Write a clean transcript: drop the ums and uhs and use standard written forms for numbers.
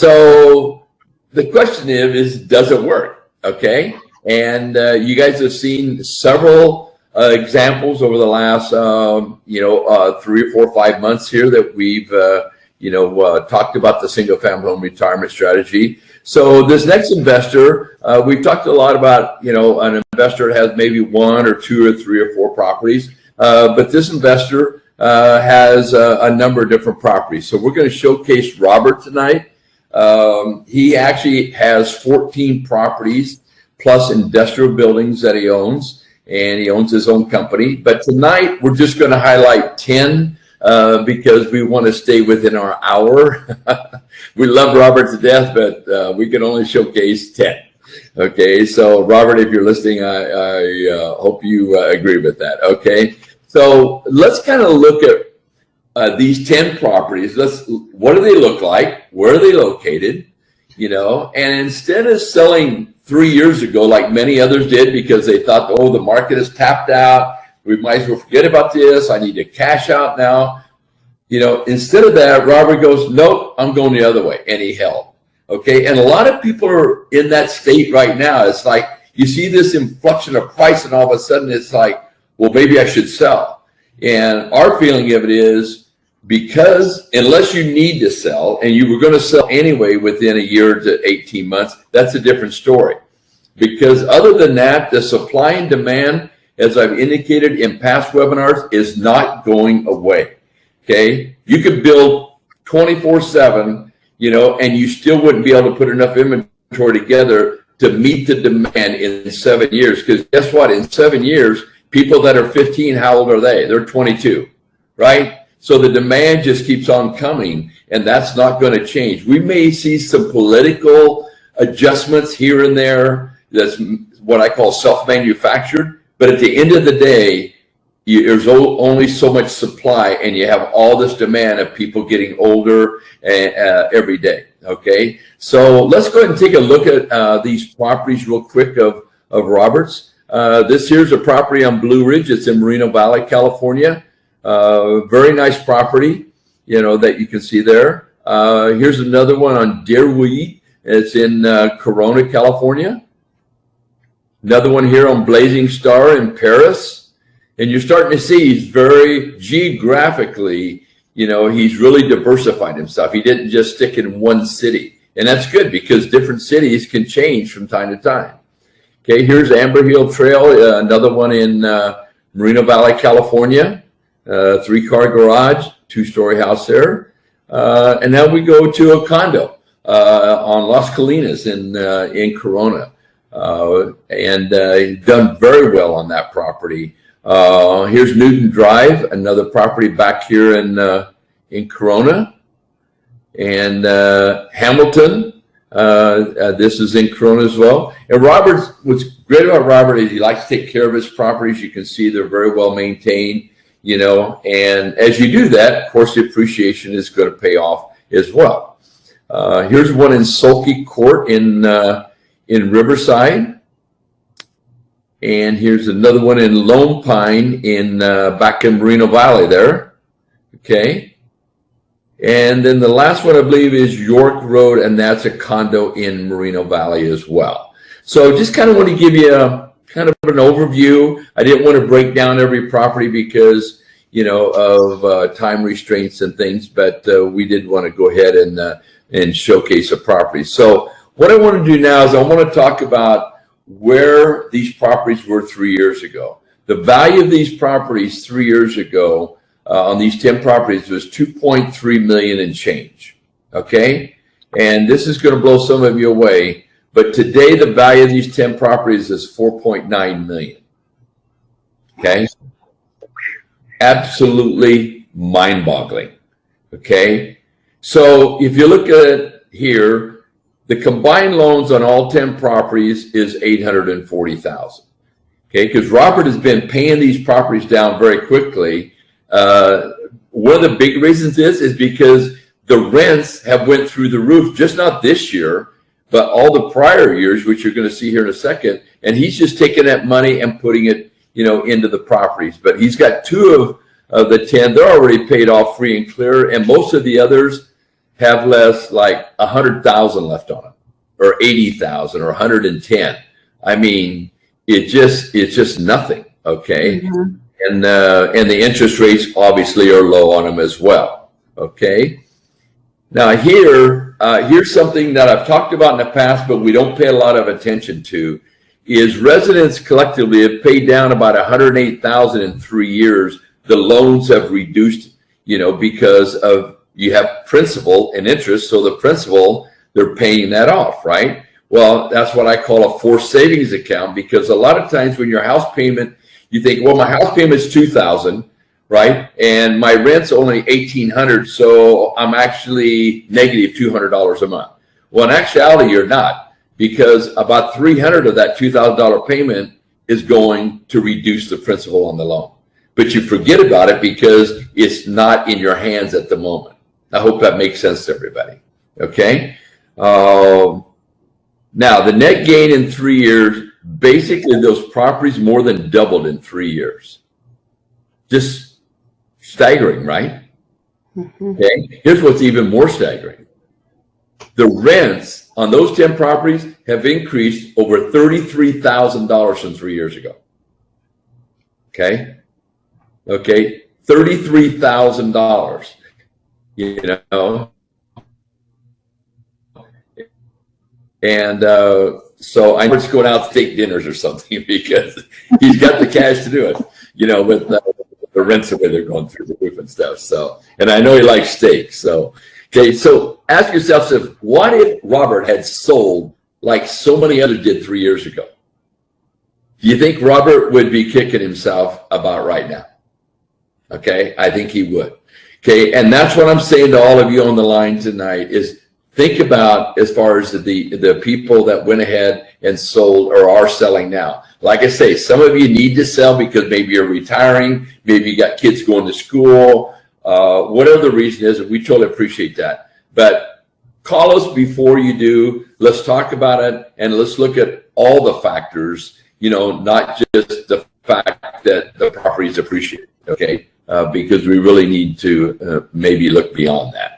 So the question is does it work? Okay. And you guys have seen several examples over the last, 3 or 4 or 5 months here that we've, talked about the single family home retirement strategy. So this next investor, we've talked a lot about, an investor that has maybe 1 or 2 or 3 or 4 properties. But this investor has a number of different properties. So we're going to showcase Robert tonight. He actually has 14 properties plus industrial buildings that he owns, and he owns his own company. But tonight we're just going to highlight 10 because we want to stay within our hour. We love Robert to death, but we can only showcase 10. Okay, so Robert, if you're listening, I hope you agree with that. Okay, so let's kind of look at these 10 properties. What do they look like? Where are they located? And instead of selling 3 years ago, like many others did, because they thought, oh, the market is tapped out, we might as well forget about this, I need to cash out now. Instead of that, Robert goes, nope, I'm going the other way, and he held. Okay, and a lot of people are in that state right now. It's like you see this inflection of price, and all of a sudden it's like, well, maybe I should sell. And our feeling of it is, because unless you need to sell, and you were going to sell anyway within a year to 18 months, that's a different story. Because other than that, the supply and demand, as I've indicated in past webinars, is not going away. Okay, you could build 24/7, and you still wouldn't be able to put enough inventory together to meet the demand in 7 years. Because guess what? In 7 years, people that are 15, how old are they? They're 22, right? So the demand just keeps on coming, and that's not going to change. We may see some political adjustments here and there. That's what I call self-manufactured. But at the end of the day, there's only so much supply, and you have all this demand of people getting older every day. Okay, so let's go ahead and take a look at these properties real quick of Robert's. This here's a property on Blue Ridge. It's in Moreno Valley, California. Very nice property, that you can see there. Here's another one on Deerweed. It's in Corona, California. Another one here on Blazingstar in Perris. And you're starting to see he's very geographically, he's really diversified himself. He didn't just stick in one city. And that's good because different cities can change from time to time. Okay, here's Amber Hill Trail, another one in Moreno Valley, California. 3-car garage, 2-story house there. And now we go to a condo on Las Colinas in Corona. And done very well on that property. Here's Newton Drive, another property back here in Corona. And Hamilton, this is in Corona as well. And what's great about Robert is he likes to take care of his properties. You can see they're very well maintained, and as you do that, of course, the appreciation is going to pay off as well. Here's one in Sulky Court in Riverside. And here's another one in Lone Pine back in Moreno Valley there. Okay. And then the last one, I believe, is York Road, and that's a condo in Moreno Valley as well. So just kind of want to give you kind of an overview. I didn't want to break down every property because, of time restraints and things, but we did want to go ahead and showcase a property. So what I want to do now is I want to talk about where these properties were 3 years ago. The value of these properties 3 years ago on these 10 properties was $2.3 million and change. Okay, and this is going to blow some of you away, but today the value of these 10 properties is $4.9 million. Okay, absolutely mind-boggling. Okay, so if you look at it here, the combined loans on all 10 properties is $840,000. Okay, because Robert has been paying these properties down very quickly. One of the big reasons is because the rents have went through the roof, just not this year, but all the prior years, which you're going to see here in a second. And he's just taking that money and putting it, into the properties. But he's got 2 of the 10. They're already paid off free and clear, and most of the others have less like 100,000 left on them, or 80,000, or 110. I mean, it's just nothing. Okay. Mm-hmm. And the interest rates obviously are low on them as well. Okay. Now here's something that I've talked about in the past, but we don't pay a lot of attention to, is residents collectively have paid down about 108,000 in 3 years. The loans have reduced, because of, you have principal and interest. So the principal, they're paying that off, right? Well, that's what I call a forced savings account, because a lot of times when your house payment, you think, well, my house payment is $2,000, right? And my rent's only $1,800, so I'm actually negative $200 a month. Well, in actuality, you're not, because about $300 of that $2,000 payment is going to reduce the principal on the loan. But you forget about it because it's not in your hands at the moment. I hope that makes sense to everybody. Okay. Now, the net gain in 3 years, basically those properties more than doubled in 3 years. Just staggering, right? Mm-hmm. Okay. Here's what's even more staggering. The rents on those 10 properties have increased over $33,000 from 3 years ago. Okay. Okay. $33,000, And so I know it's going out to steak dinners or something, because he's got the cash to do it, with the rents the way they're going through the roof and stuff. So, and I know he likes steak. So, okay. So ask yourself, what if Robert had sold like so many others did 3 years ago? Do you think Robert would be kicking himself about right now? Okay. I think he would. Okay. And that's what I'm saying to all of you on the line tonight is, think about, as far as the people that went ahead and sold or are selling now. Like I say, some of you need to sell because maybe you're retiring, maybe you got kids going to school, whatever the reason is, and we totally appreciate that. But call us before you do. Let's talk about it, and let's look at all the factors, not just the fact that the property is appreciated, okay? Because we really need to maybe look beyond that.